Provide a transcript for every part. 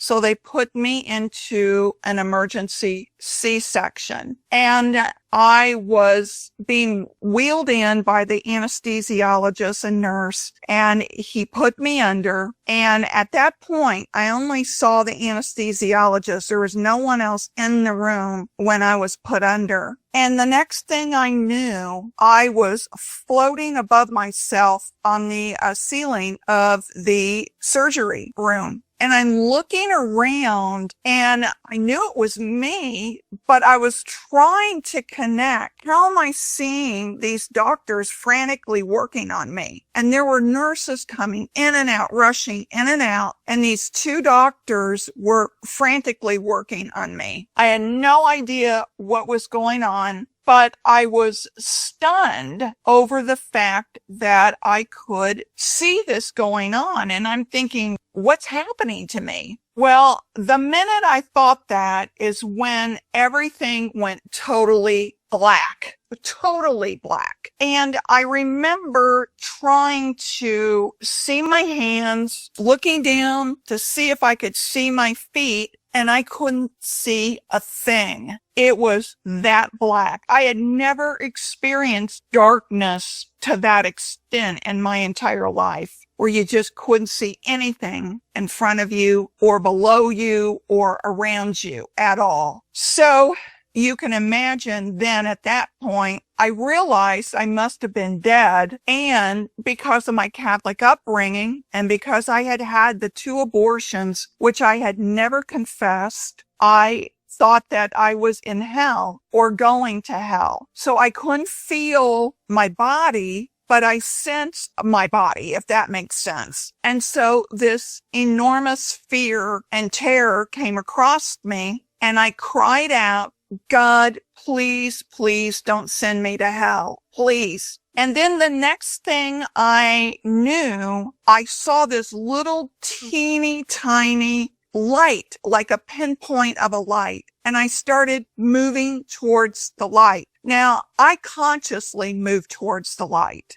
So they put me into an emergency C-section, and I was being wheeled in by the anesthesiologist and nurse, and he put me under. And at that point, I only saw the anesthesiologist. There was no one else in the room when I was put under. And the next thing I knew, I was floating above myself on the ceiling of the surgery room. And I'm looking around, and I knew it was me, but I was trying to connect. How am I seeing these doctors frantically working on me? And there were nurses coming in and out, rushing in and out, and these two doctors were frantically working on me. I had no idea what was going on, but I was stunned over the fact that I could see this going on. And I'm thinking, what's happening to me? Well, the minute I thought that is when everything went totally black. And I remember trying to see my hands, looking down to see if I could see my feet, and I couldn't see a thing. It was that black. I had never experienced darkness to that extent in my entire life, where you just couldn't see anything in front of you or below you or around you at all. So you can imagine then at that point, I realized I must have been dead. And because of my Catholic upbringing and because I had had the 2 abortions, which I had never confessed, I thought that I was in hell or going to hell. So I couldn't feel my body, but I sensed my body, if that makes sense. And so this enormous fear and terror came across me, and I cried out, God, please, please don't send me to hell, please. And then the next thing I knew, I saw this little teeny tiny light, like a pinpoint of a light. And I started moving towards the light. Now, I consciously moved towards the light.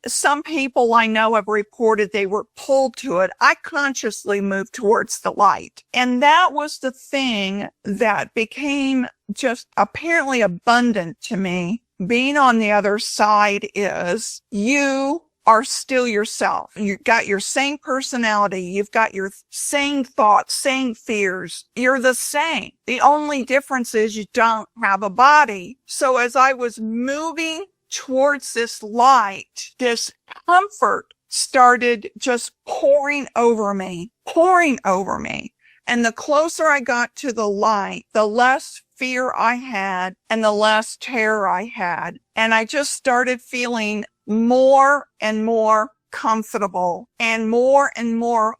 Some people I know have reported they were pulled to it. I consciously moved towards the light. And that was the thing that became just apparently abundant to me. Being on the other side is you are still yourself. You've got your same personality. You've got your same thoughts, same fears. You're the same. The only difference is you don't have a body. So as I was moving towards this light, this comfort started just pouring over me. And the closer I got to the light, the less fear I had and the less terror I had. And I just started feeling more and more comfortable and more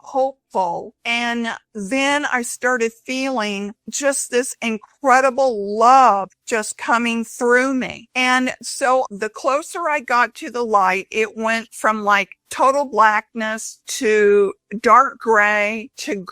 hopeful. And then I started feeling just this incredible love just coming through me. And so the closer I got to the light, it went from like total blackness to dark gray to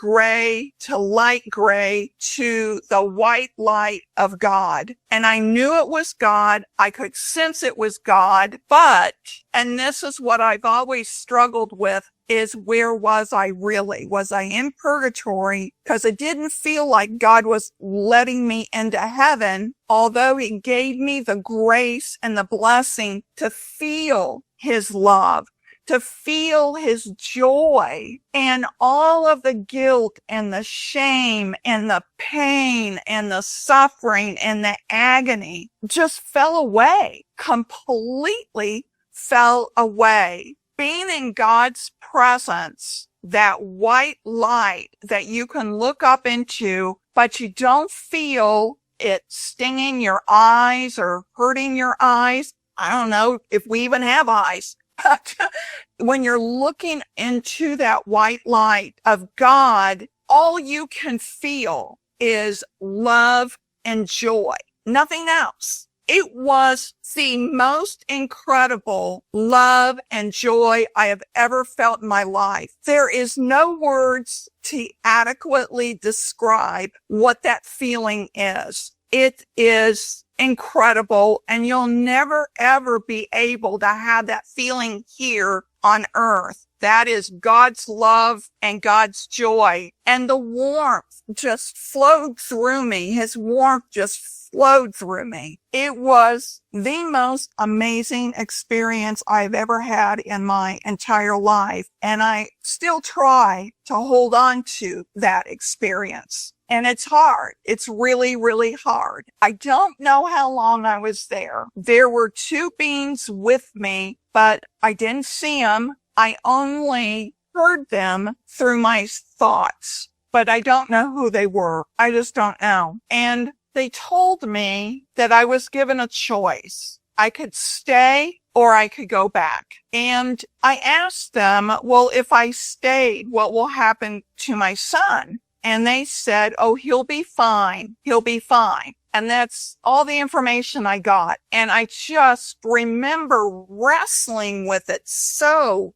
light gray to the white light of God. And I knew it was God. I could sense it was God. But, and this is what I've always struggled with, is where was I really? Was I in purgatory? Because it didn't feel like God was letting me into heaven, although he gave me the grace and the blessing to feel his love, to feel his joy, and all of the guilt and the shame and the pain and the suffering and the agony just fell away, completely fell away. Being in God's presence, that white light that you can look up into, but you don't feel it stinging your eyes or hurting your eyes. I don't know if we even have eyes. But when you're looking into that white light of God, all you can feel is love and joy, nothing else. It was the most incredible love and joy I have ever felt in my life. There is no words to adequately describe what that feeling is. It is incredible, and you'll never, ever be able to have that feeling here on earth. That is God's love and God's joy. And the warmth just flowed through me. His warmth just flowed through me. It was the most amazing experience I've ever had in my entire life. And I still try to hold on to that experience. And it's hard. It's really, really hard. I don't know how long I was there. There were two beings with me, but I didn't see them. I only heard them through my thoughts, but I don't know who they were. I just don't know. And they told me that I was given a choice. I could stay or I could go back. And I asked them, well, if I stayed, what will happen to my son? And they said, oh, he'll be fine. He'll be fine. And that's all the information I got. And I just remember wrestling with it so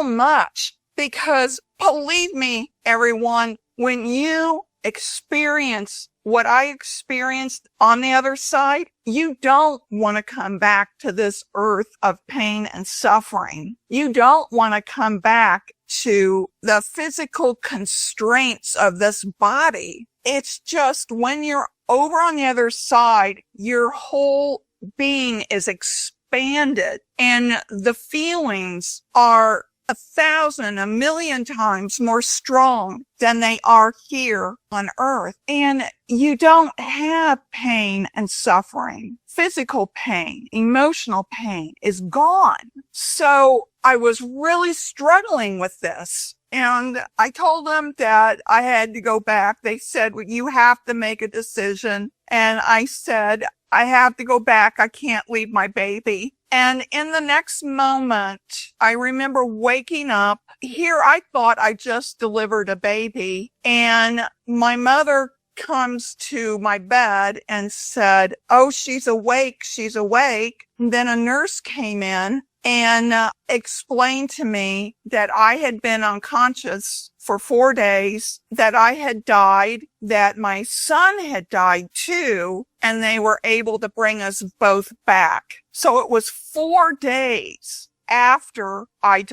much because believe me, everyone, when you experience what I experienced on the other side, you don't want to come back to this earth of pain and suffering. You don't want to come back to the physical constraints of this body. It's just when you're over on the other side, your whole being is expanded and the feelings are 1,000, 1,000,000 times more strong than they are here on earth. And you don't have pain and suffering. Physical pain, emotional pain is gone. So I was really struggling with this. And I told them that I had to go back. They said, well, you have to make a decision. And I said, I have to go back. I can't leave my baby. And in the next moment, I remember waking up. Here, I thought I just delivered a baby. And my mother comes to my bed and said, oh, she's awake. She's awake. And then a nurse came in and explained to me that I had been unconscious for 4 days, that I had died, that my son had died too, and they were able to bring us both back. So it was 4 days after I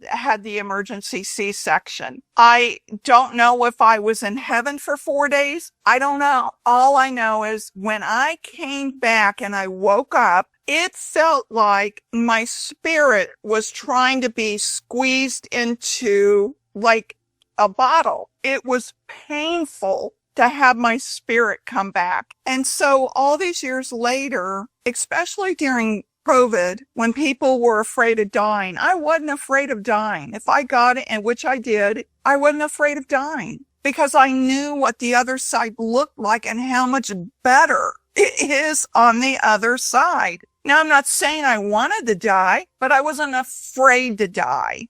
had the emergency C-section. I don't know if I was in heaven for 4 days. I don't know. All I know is when I came back and I woke up, it felt like my spirit was trying to be squeezed into like a bottle. It was painful to have my spirit come back. And so all these years later, especially during COVID, when people were afraid of dying, I wasn't afraid of dying. If I got it, and which I did, I wasn't afraid of dying because I knew what the other side looked like and how much better it is on the other side. Now, I'm not saying I wanted to die, but I wasn't afraid to die.